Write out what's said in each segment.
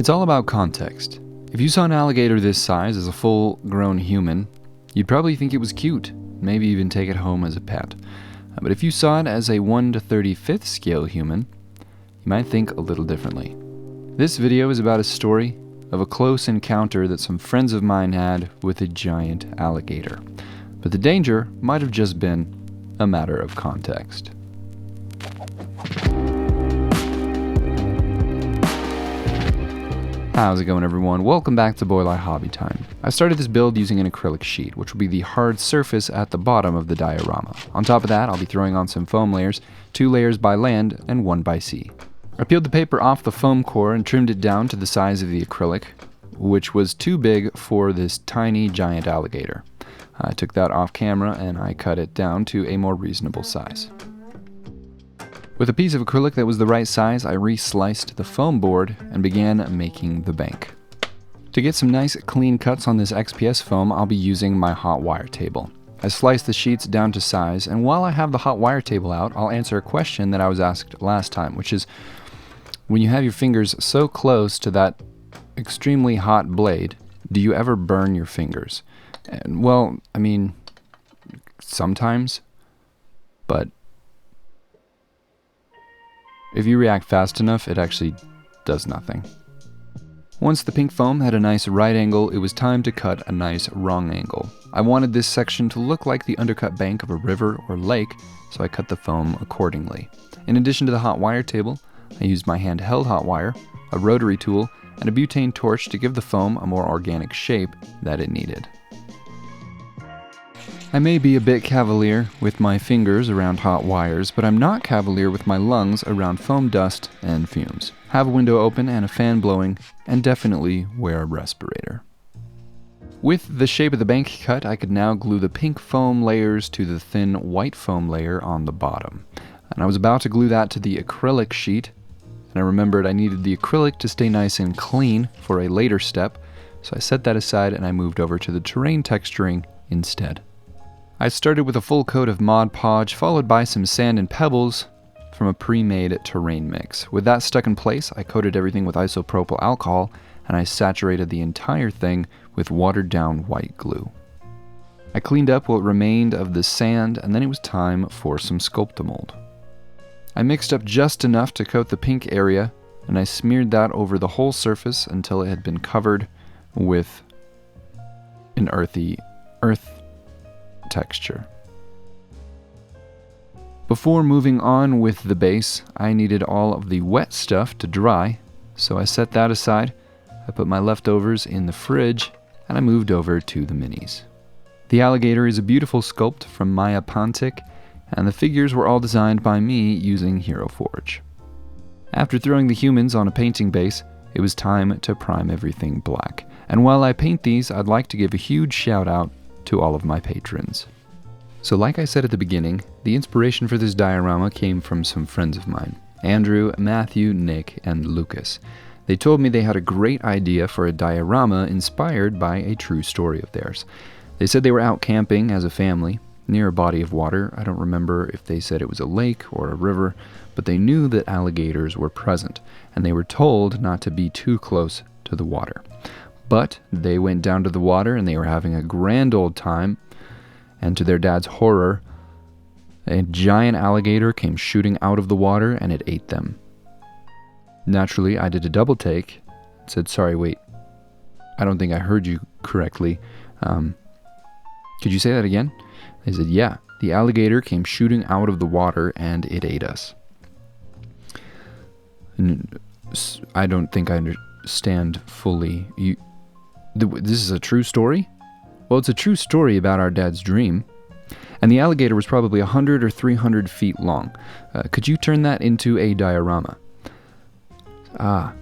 It's all about context. If you saw an alligator this size as a full-grown human, you'd probably think it was cute, maybe even take it home as a pet. But if you saw it as a 1 to 35th scale human, you might think a little differently. This video is about a story of a close encounter that some friends of mine had with a giant alligator. But the danger might have just been a matter of context. How's it going, everyone? Welcome back to Boylite Hobby Time. I started this build using an acrylic sheet, which will be the hard surface at the bottom of the diorama. On top of that, I'll be throwing on some foam layers, 2 layers by land and 1 by sea. I peeled the paper off the foam core and trimmed it down to the size of the acrylic, which was too big for this tiny giant alligator. I took that off camera and I cut it down to a more reasonable size. With a piece of acrylic that was the right size, I re-sliced the foam board and began making the bank. To get some nice clean cuts on this XPS foam, I'll be using my hot wire table. I sliced the sheets down to size, and while I have the hot wire table out, I'll answer a question that I was asked last time, which is, when you have your fingers so close to that extremely hot blade, do you ever burn your fingers? And, well, I mean, sometimes, but if you react fast enough, it actually does nothing. Once the pink foam had a nice right angle, it was time to cut a nice wrong angle. I wanted this section to look like the undercut bank of a river or lake, so I cut the foam accordingly. In addition to the hot wire table, I used my handheld hot wire, a rotary tool, and a butane torch to give the foam a more organic shape that it needed. I may be a bit cavalier with my fingers around hot wires, but I'm not cavalier with my lungs around foam dust and fumes. Have a window open and a fan blowing, and definitely wear a respirator. With the shape of the bank cut, I could now glue the pink foam layers to the thin white foam layer on the bottom. And I was about to glue that to the acrylic sheet, and I remembered I needed the acrylic to stay nice and clean for a later step, so I set that aside and I moved over to the terrain texturing instead. I started with a full coat of Mod Podge, followed by some sand and pebbles from a pre-made terrain mix. With that stuck in place, I coated everything with isopropyl alcohol, and I saturated the entire thing with watered-down white glue. I cleaned up what remained of the sand, and then it was time for some Sculptamold. I mixed up just enough to coat the pink area, and I smeared that over the whole surface until it had been covered with an earth texture. Before moving on with the base, I needed all of the wet stuff to dry, so I set that aside, I put my leftovers in the fridge, and I moved over to the minis. The alligator is a beautiful sculpt from Maya Pontic, and the figures were all designed by me using Hero Forge. After throwing the humans on a painting base, it was time to prime everything black. And while I paint these, I'd like to give a huge shout out to all of my patrons. So like I said at the beginning, the inspiration for this diorama came from some friends of mine, Andrew, Matthew, Nick, and Lucas. They told me they had a great idea for a diorama inspired by a true story of theirs. They said they were out camping as a family, near a body of water. I don't remember if they said it was a lake or a river, but they knew that alligators were present, and they were told not to be too close to the water. But they went down to the water and they were having a grand old time, and to their dad's horror, a giant alligator came shooting out of the water and it ate them. Naturally, I did a double take and said, "Sorry, wait, I don't think I heard you correctly. Could you say that again?" They said, "Yeah, the alligator came shooting out of the water and it ate us." And I don't think I understand fully. This is a true story? Well, it's a true story about our dad's dream. And the alligator was probably 100 or 300 feet long. Could you turn that into a diorama? I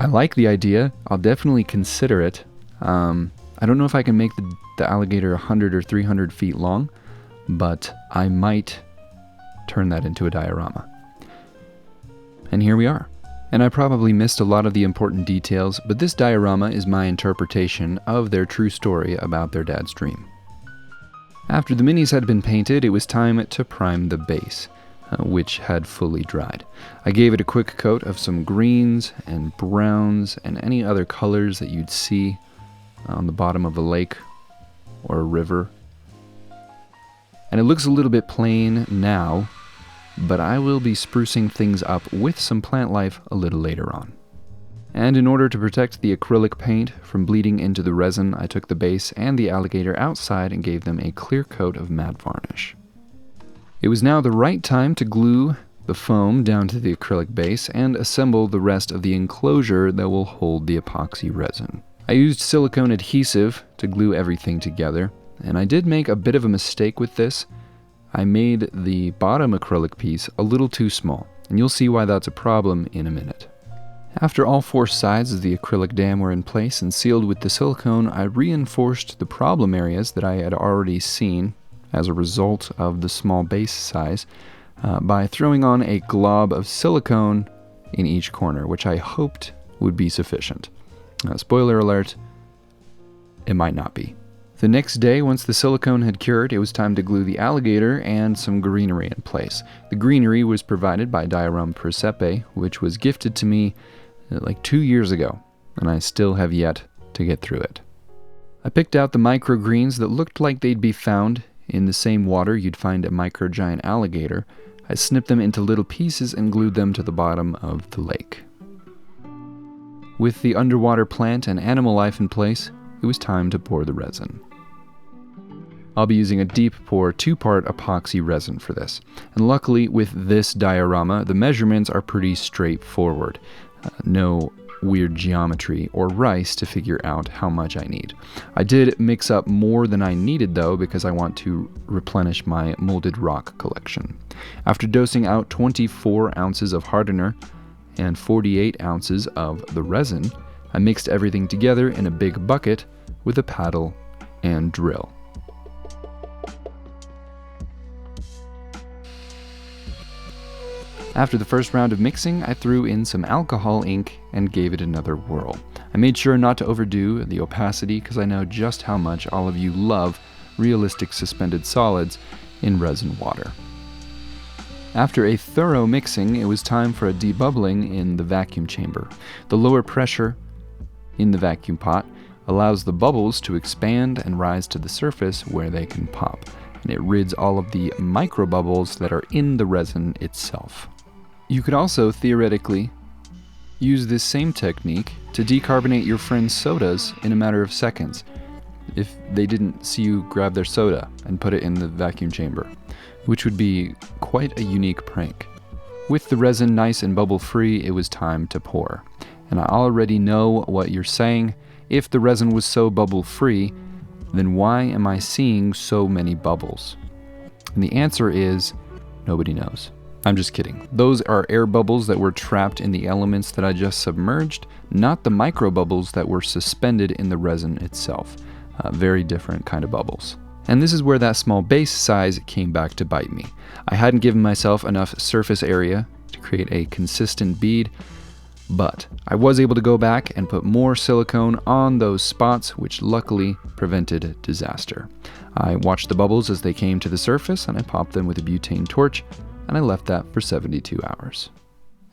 like the idea. I'll definitely consider it. I don't know if I can make the alligator 100 or 300 feet long, but I might turn that into a diorama. And here we are. And I probably missed a lot of the important details, but this diorama is my interpretation of their true story about their dad's dream. After the minis had been painted, it was time to prime the base. which had fully dried. I gave it a quick coat of some greens and browns and any other colors that you'd see on the bottom of a lake or a river. And it looks a little bit plain now, but I will be sprucing things up with some plant life a little later on. And in order to protect the acrylic paint from bleeding into the resin, I took the base and the alligator outside and gave them a clear coat of matte varnish. It was now the right time to glue the foam down to the acrylic base and assemble the rest of the enclosure that will hold the epoxy resin. I used silicone adhesive to glue everything together, and I did make a bit of a mistake with this. I made the bottom acrylic piece a little too small, and you'll see why that's a problem in a minute. After all four sides of the acrylic dam were in place and sealed with the silicone, I reinforced the problem areas that I had already seen as a result of the small base size by throwing on a glob of silicone in each corner, which I hoped would be sufficient. Spoiler alert, it might not be. The next day, once the silicone had cured, it was time to glue the alligator and some greenery in place. The greenery was provided by Diorama Presepe, which was gifted to me like 2 years ago, and I still have yet to get through it. I picked out the microgreens that looked like they'd be found in the same water you'd find a microgiant alligator. I snipped them into little pieces and glued them to the bottom of the lake. With the underwater plant and animal life in place, it was time to pour the resin. I'll be using a deep pour 2-part epoxy resin for this. And luckily with this diorama, the measurements are pretty straightforward. No weird geometry or rice to figure out how much I need. I did mix up more than I needed though, because I want to replenish my molded rock collection. After dosing out 24 ounces of hardener and 48 ounces of the resin, I mixed everything together in a big bucket with a paddle and drill. After the first round of mixing, I threw in some alcohol ink and gave it another whirl. I made sure not to overdo the opacity because I know just how much all of you love realistic suspended solids in resin water. After a thorough mixing, it was time for a debubbling in the vacuum chamber. The lower pressure in the vacuum pot allows the bubbles to expand and rise to the surface where they can pop, and it rids all of the microbubbles that are in the resin itself. You could also, theoretically, use this same technique to decarbonate your friend's sodas in a matter of seconds if they didn't see you grab their soda and put it in the vacuum chamber, which would be quite a unique prank. With the resin nice and bubble-free, it was time to pour. And I already know what you're saying. If the resin was so bubble-free, then why am I seeing so many bubbles? And the answer is, nobody knows. I'm just kidding. Those are air bubbles that were trapped in the elements that I just submerged, not the micro bubbles that were suspended in the resin itself. Very different kind of bubbles. And this is where that small base size came back to bite me. I hadn't given myself enough surface area to create a consistent bead, but I was able to go back and put more silicone on those spots, which luckily prevented disaster. I watched the bubbles as they came to the surface, and I popped them with a butane torch, and I left that for 72 hours.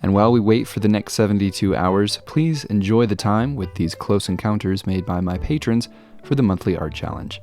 And while we wait for the next 72 hours, please enjoy the time with these close encounters made by my patrons for the monthly art challenge.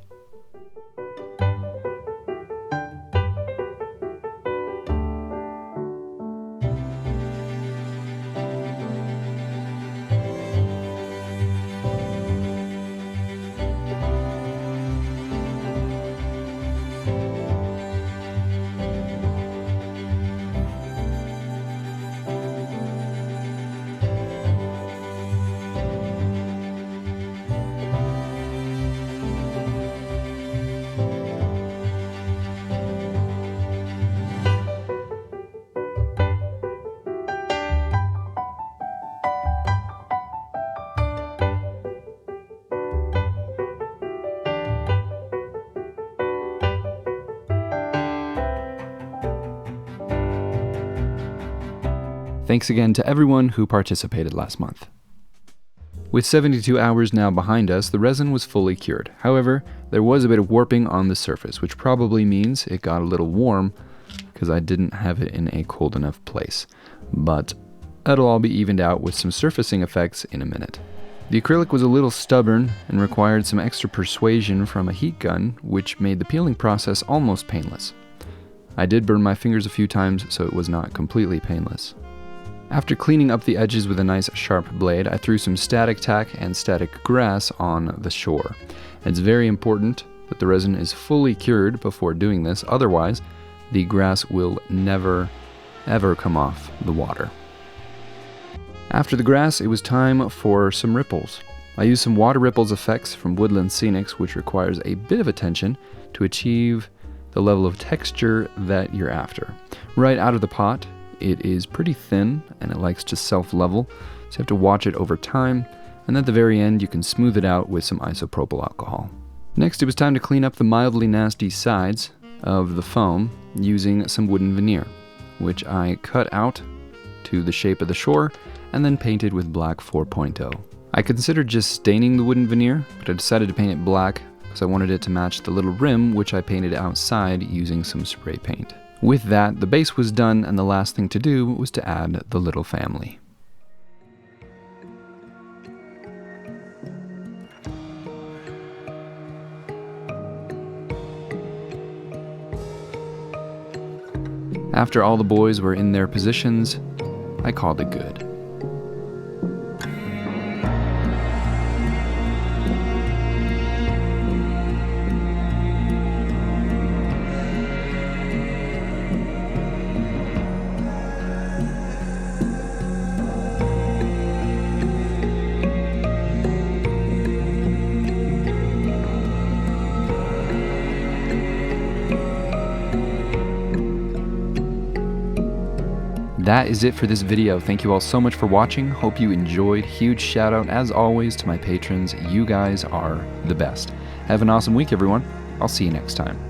Thanks again to everyone who participated last month. With 72 hours now behind us, the resin was fully cured. However, there was a bit of warping on the surface, which probably means it got a little warm, because I didn't have it in a cold enough place. But that'll all be evened out with some surfacing effects in a minute. The acrylic was a little stubborn and required some extra persuasion from a heat gun, which made the peeling process almost painless. I did burn my fingers a few times, so it was not completely painless. After cleaning up the edges with a nice sharp blade, I threw some static tack and static grass on the shore. It's very important that the resin is fully cured before doing this, otherwise the grass will never ever come off the water. After the grass, it was time for some ripples. I used some water ripples effects from Woodland Scenics, which requires a bit of attention to achieve the level of texture that you're after. Right out of the pot, it is pretty thin and it likes to self-level, so you have to watch it over time, and at the very end you can smooth it out with some isopropyl alcohol. Next, it was time to clean up the mildly nasty sides of the foam using some wooden veneer, which I cut out to the shape of the shore and then painted with black 4.0. I considered just staining the wooden veneer, but I decided to paint it black because I wanted it to match the little rim, which I painted outside using some spray paint. With that, the base was done, and the last thing to do was to add the little family. After all the boys were in their positions, I called it good. That is it for this video. Thank you all so much for watching. Hope you enjoyed. Huge shout out, as always, to my patrons. You guys are the best. Have an awesome week, everyone. I'll see you next time.